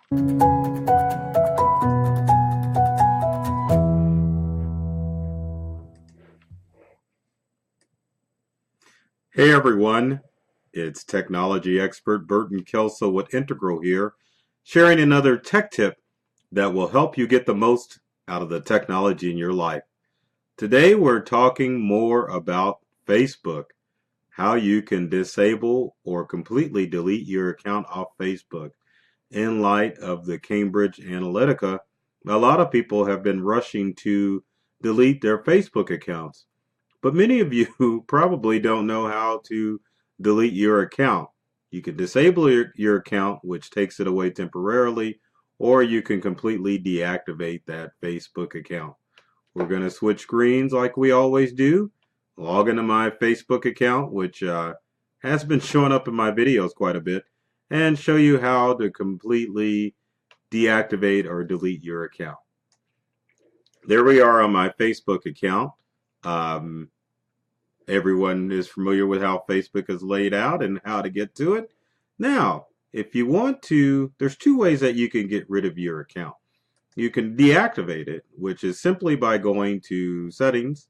Hey everyone, it's technology expert Burton Kelso with Integral here, sharing another tech tip that will help you get the most out of the technology in your life. Today we're talking more about Facebook, how you can disable or completely delete your account off Facebook. In light of the Cambridge Analytica, a lot of people have been rushing to delete their Facebook accounts. But many of you probably don't know how to delete your account. You can disable your account, which takes it away temporarily, or you can completely deactivate that Facebook account. We're going to switch screens like we always do. Log into my Facebook account, which has been showing up in my videos quite a bit, and show you how to completely deactivate or delete your account. There we are on my Facebook account. Everyone is familiar with how Facebook is laid out and how to get to it. Now, if you want to, there's two ways that you can get rid of your account. You can deactivate it, which is simply by going to settings.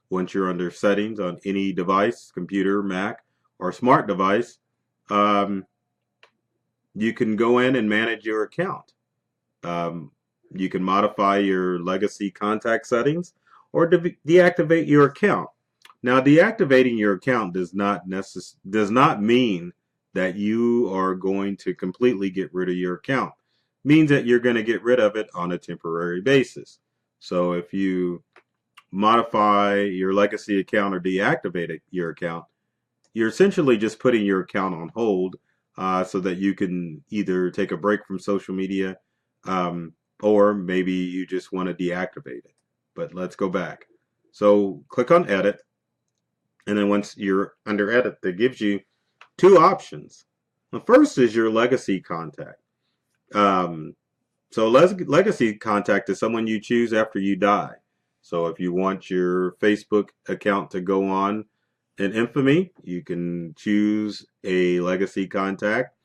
Once you're under settings on any device, computer, Mac, or smart device, you can go in and manage your account. You can modify your legacy contact settings or deactivate your account. Now, deactivating your account does not mean that you are going to completely get rid of your account. It means that you're going to get rid of it on a temporary basis. So if you modify your legacy account or deactivate your account, you're essentially just putting your account on hold so that you can either take a break from social media or maybe you just want to deactivate it. But let's go back. So click on edit. And then once you're under edit, that gives you two options. The first is your legacy contact. So legacy contact is someone you choose after you die. So if you want your Facebook account to go on in infamy, you can choose a legacy contact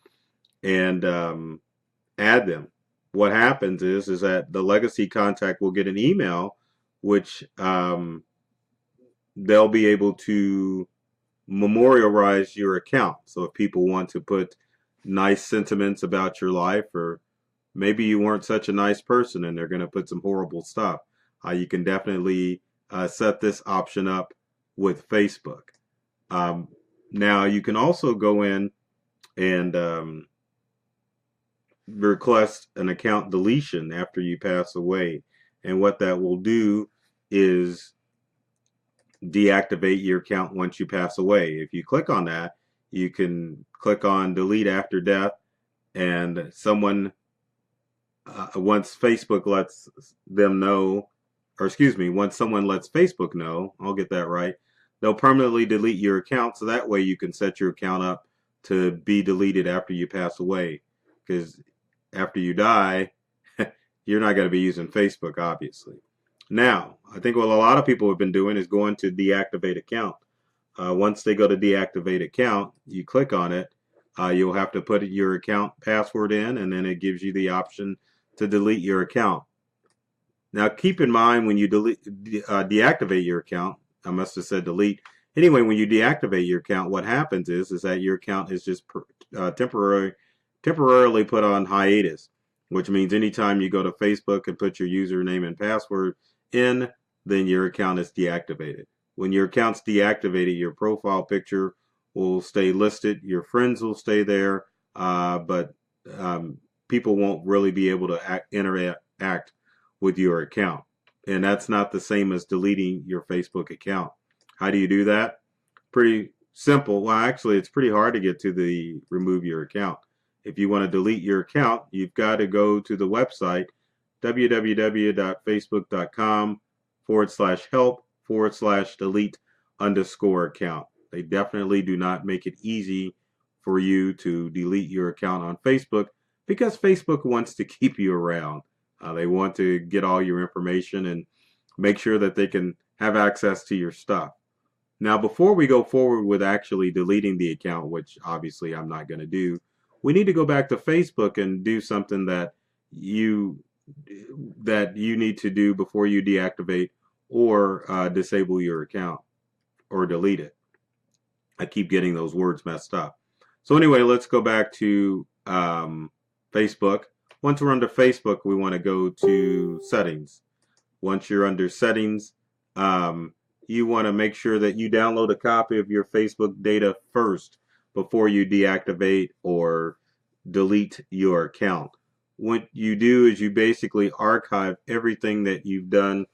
and add them. What happens is that the legacy contact will get an email which they'll be able to memorialize your account. So if people want to put nice sentiments about your life, or maybe you weren't such a nice person and they're going to put some horrible stuff, you can definitely set this option up with Facebook. Now you can also go in and request an account deletion after you pass away. And what that will do is deactivate your account once you pass away. If you click on that, you can click on delete after death, and someone once Facebook lets them know, or excuse me, once someone lets Facebook know, I'll get that right, they'll permanently delete your account, so that way you can set your account up to be deleted after you pass away, because after you die you're not going to be using Facebook, obviously. Now, I think what a lot of people have been doing is going to deactivate account. Once they go to deactivate account, you click on it. You'll have to put your account password in, and then it gives you the option to delete your account. Now, keep in mind when you deactivate your account, I must have said delete. Anyway, when you deactivate your account, what happens is that your account is just temporarily put on hiatus, which means anytime you go to Facebook and put your username and password in, then your account is deactivated. When your account's deactivated, your profile picture will stay listed, your friends will stay there, but people won't really be able to interact with your account. And that's not the same as deleting your Facebook account. How do you do that? Pretty simple. Well, actually, it's pretty hard to get to the remove your account. If you want to delete your account, you've got to go to the website www.facebook.com/help/delete_account. They definitely do not make it easy for you to delete your account on Facebook, because Facebook wants to keep you around. They want to get all your information and make sure that they can have access to your stuff. Now, before we go forward with actually deleting the account, which obviously I'm not going to do, we need to go back to Facebook and do something you that you need to do before you deactivate or disable your account or delete it. I keep getting those words messed up. So anyway, let's go back to Facebook. Once we're under Facebook, we want to go to settings. Once you're under settings, you want to make sure that you download a copy of your Facebook data first before you deactivate or delete your account. What you do is you basically archive everything that you've done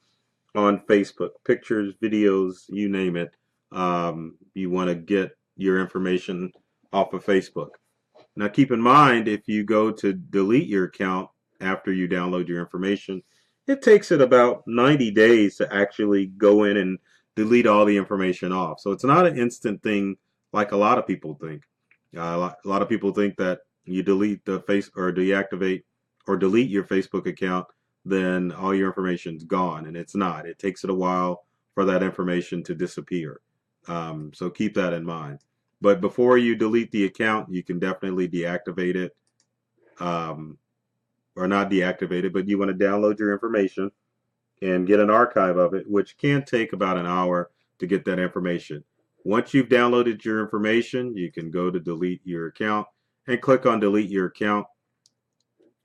on Facebook, pictures, videos, you name it. You want to get your information off of Facebook. Now keep in mind, if you go to delete your account after you download your information, it takes it about 90 days to actually go in and delete all the information off. So it's not an instant thing like a lot of people think. A lot of people think that you delete the face or deactivate or delete your Facebook account, then all your information's gone, and it's not. It takes it a while for that information to disappear. So keep that in mind. But before you delete the account, you can definitely deactivate it, or not deactivate it, but you want to download your information and get an archive of it, which can take about an hour to get that information. Once you've downloaded your information, you can go to delete your account and click on delete your account,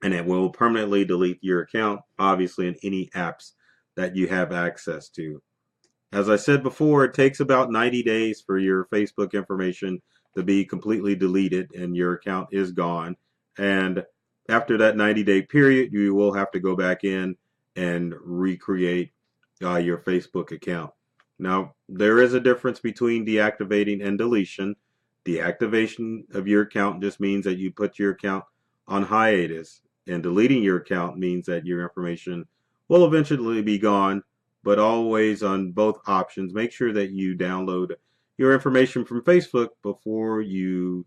and it will permanently delete your account, obviously, in any apps that you have access to. As I said before, it takes about 90 days for your Facebook information to be completely deleted and your account is gone. And after that 90-day period, you will have to go back in and recreate your Facebook account. Now, there is a difference between deactivating and deletion. Deactivation of your account just means that you put your account on hiatus, and deleting your account means that your information will eventually be gone. But always, on both options, make sure that you download your information from Facebook before you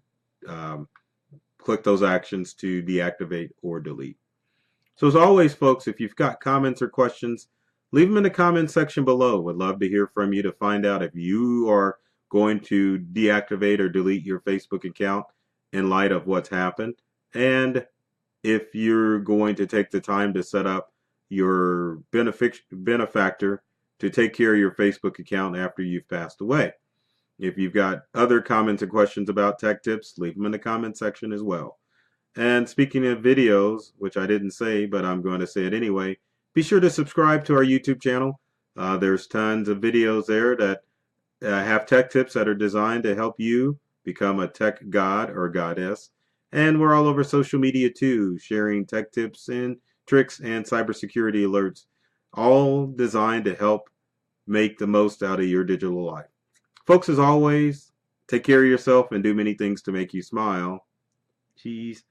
click those actions to deactivate or delete. So as always, folks, if you've got comments or questions, leave them in the comment section below. Would love to hear from you to find out if you are going to deactivate or delete your Facebook account in light of what's happened, and if you're going to take the time to set up your benefactor to take care of your Facebook account after you've passed away. If you've got other comments and questions about tech tips, leave them in the comment section as well. And speaking of videos, which I didn't say, but I'm going to say it anyway, be sure to subscribe to our YouTube channel. There's tons of videos there that have tech tips that are designed to help you become a tech god or goddess. And we're all over social media too, sharing tech tips and tricks and cybersecurity alerts, all designed to help make the most out of your digital life. Folks, as always, take care of yourself and do many things to make you smile. Cheese.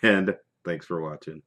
And thanks for watching.